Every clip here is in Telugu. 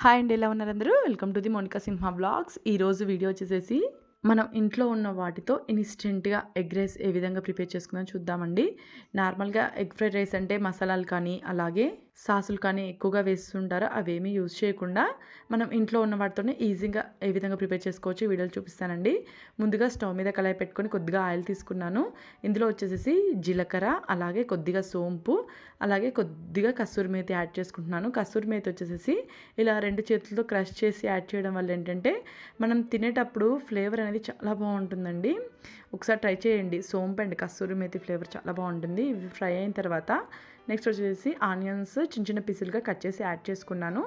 హాయ్ అండి, ఎలా ఉన్నారు అందరూ? Welcome to the Monica Simha vlogs. ఈరోజు వీడియో వచ్చేసేసి మనం ఇంట్లో ఉన్న వాటితో ఇన్స్టెంట్గా ఎగ్ రైస్ ఏ విధంగా ప్రిపేర్ చేసుకుందాం చూద్దామండి. నార్మల్గా ఎగ్ ఫ్రైడ్ రైస్ అంటే మసాలాలు కానీ అలాగే సాసులు కానీ ఎక్కువగా వేస్తుంటారు. అవేమీ యూజ్ చేయకుండా మనం ఇంట్లో ఉన్న వాటితోనే ఈజీగా ఏ విధంగా ప్రిపేర్ చేసుకోవచ్చు వీడియోలు చూపిస్తానండి. ముందుగా స్టవ్ మీద కళాయి పెట్టుకొని కొద్దిగా ఆయిల్ తీసుకున్నాను. ఇందులో వచ్చేసేసి జీలకర్ర, అలాగే కొద్దిగా సోంపు, అలాగే కొద్దిగా కస్తూరి మేతి యాడ్ చేసుకుంటున్నాను. కస్తూరి మేతి వచ్చేసేసి ఇలా 2 చేతులతో క్రష్ చేసి యాడ్ చేయడం వల్ల ఏంటంటే మనం తినేటప్పుడు ఫ్లేవర్ అనేది చాలా బాగుంటుందండి. ఒకసారి ట్రై చేయండి. సోంపు అండ్ కస్తూరి మేతి ఫ్లేవర్ చాలా బాగుంటుంది. ఇవి ఫ్రై అయిన తర్వాత నెక్స్ట్ వచ్చేసి ఆనియన్స్ చిన్న చిన్న పీసులుగా కట్ చేసి యాడ్ చేసుకున్నాను.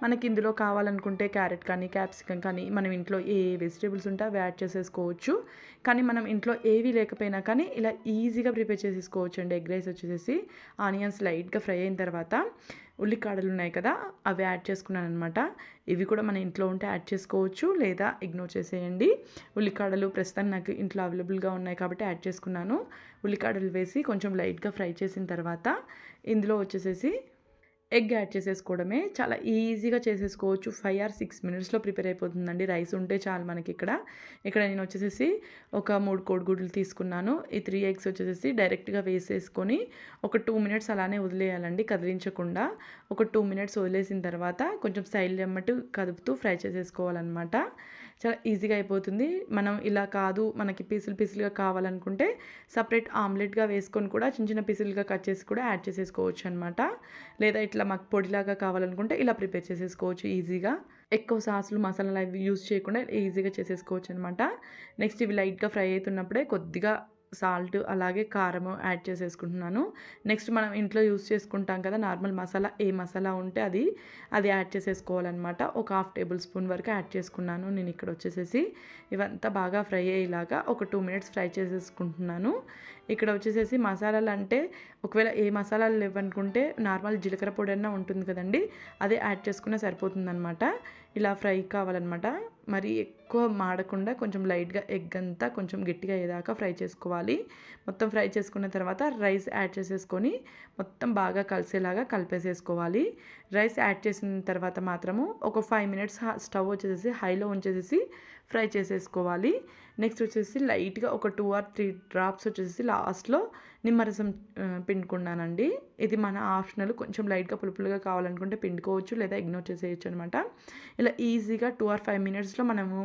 మనకి ఇందులో కావాలనుకుంటే క్యారెట్ కానీ క్యాప్సికమ్ కానీ మనం ఇంట్లో ఏ వెజిటేబుల్స్ ఉంటే అవి యాడ్ చేసేసుకోవచ్చు. కానీ మనం ఇంట్లో ఏవి లేకపోయినా కానీ ఇలా ఈజీగా ప్రిపేర్ చేసేసుకోవచ్చు అండి. ఎగ్ రైస్ వచ్చేసి ఆనియన్స్ లైట్గా ఫ్రై అయిన తర్వాత ఉల్లికాడలు ఉన్నాయి కదా, అవి యాడ్ చేసుకున్నాను అనమాట. ఇవి కూడా మన ఇంట్లో ఉంటే యాడ్ చేసుకోవచ్చు, లేదా ఇగ్నోర్ చేసేయండి. ఉల్లికాడలు ప్రస్తుతం నాకు ఇంట్లో అవైలబుల్గా ఉన్నాయి కాబట్టి యాడ్ చేసుకున్నాను. ఉల్లికాడలు వేసి కొంచెం లైట్గా ఫ్రై చేసిన తర్వాత ఇందులో వచ్చేసేసి ఎగ్ యాడ్ చేసేసుకోవడమే. చాలా ఈజీగా చేసేసుకోవచ్చు. 5 or 6 మినిట్స్లో ప్రిపేర్ అయిపోతుందండి. రైస్ ఉంటే చాలు మనకి. ఇక్కడ నేను వచ్చేసేసి ఒక 3 కోడిగుడ్లు తీసుకున్నాను. ఈ 3 ఎగ్స్ వచ్చేసేసి డైరెక్ట్గా వేసేసుకొని ఒక 2 మినిట్స్ అలానే వదిలేయాలండి, కదిలించకుండా. ఒక 2 మినిట్స్ వదిలేసిన తర్వాత కొంచెం సైడ్ ఎమ్మటి కదుపుతూ ఫ్రై చేసేసుకోవాలన్నమాట. చాలా ఈజీగా అయిపోతుంది. మనం ఇలా కాదు, మనకి పీసులుగా కావాలనుకుంటే సపరేట్ ఆమ్లెట్గా వేసుకొని కూడా చిన్న చిన్న పీసులుగా కట్ చేసి కూడా యాడ్ చేసేసుకోవచ్చు అనమాట. లేదా ఇట్లా మాకు పొడిలాగా కావాలనుకుంటే ఇలా ప్రిపేర్ చేసేసుకోవచ్చు ఈజీగా. ఎక్కువ సాసులు మసాలాలు అవి యూజ్ చేయకుండా ఈజీగా చేసేసుకోవచ్చు అనమాట. నెక్స్ట్ ఇవి లైట్గా ఫ్రై అవుతున్నప్పుడే కొద్దిగా సాల్ట్ అలాగే కారము యాడ్ చేసేసుకుంటున్నాను. నెక్స్ట్ మనం ఇంట్లో యూజ్ చేసుకుంటాం కదా నార్మల్ మసాలా, ఏ మసాలా ఉంటే అది యాడ్ చేసేసుకోవాలన్నమాట. ఒక 1/2 టేబుల్ స్పూన్ వరకు యాడ్ చేసుకున్నాను. నేను ఇక్కడ వచ్చేసేసి ఇవంతా బాగా ఫ్రై అయ్యేలాగా ఒక 2 మినిట్స్ ఫ్రై చేసేసుకుంటున్నాను. ఇక్కడ వచ్చేసేసి మసాలాలు అంటే ఒకవేళ ఏ మసాలాలు లేవనుకుంటే నార్మల్ జీలకర్ర పొడి అన్నా ఉంటుంది కదండి, అదే యాడ్ చేసుకున్నా సరిపోతుందన్నమాట. ఇలా ఫ్రై కావాలన్నమాట. మరి ఎక్కువ మాడకుండా కొంచెం లైట్గా ఎగ్ అంతా కొంచెం గట్టిగా అయ్యేదాకా ఫ్రై చేసుకోవాలి. మొత్తం ఫ్రై చేసుకున్న తర్వాత రైస్ యాడ్ చేసేసుకొని మొత్తం బాగా కలిసేలాగా కలిపేసేసుకోవాలి. రైస్ యాడ్ చేసిన తర్వాత మాత్రము ఒక 5 మినిట్స్ స్టవ్ వచ్చేసేసి హైలో ఉంచేసేసి ఫ్రై చేసేసుకోవాలి. నెక్స్ట్ వచ్చేసి లైట్గా ఒక 2 or 3 డ్రాప్స్ వచ్చేసి లాస్ట్లో నిమ్మరసం పిండుకున్నానండి. ఇది మన ఆప్షనల్. కొంచెం లైట్గా పులుపులుగా కావాలనుకుంటే పిండుకోవచ్చు, లేదా ఇగ్నోర్ చేసేయచ్చు అనమాట. ఇలా ఈజీగా 2 or 5 మినిట్స్లో మనము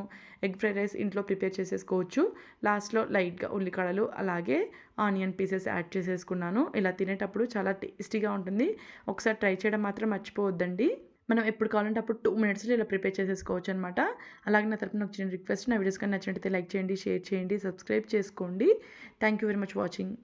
ఎగ్ ఫ్రైడ్ రైస్ ఇంట్లో ప్రిపేర్ చేసేసుకోవచ్చు. లాస్ట్లో లైట్గా ఉల్లికాడలు అలాగే ఆనియన్ పీసెస్ యాడ్ చేసేసుకున్నాను. ఇలా తినేటప్పుడు చాలా టేస్టీగా ఉంటుంది. ఒకసారి ట్రై చేయడం మాత్రం మర్చిపోవద్దండి. మనం ఎప్పుడు కావాలంటే అప్పుడు 2 మినిట్స్లో ఇలా ప్రిపేర్ చేసేసుకోవచ్చు అనమాట. అలాగే నా తరపున ఒక చిన్న రిక్వెస్ట్, నా వీడియోస్ కానీ నచ్చినట్టయితే లైక్ చేయండి, షేర్ చేయండి, సబ్స్క్రైబ్ చేసుకోండి. Thank you very much watching.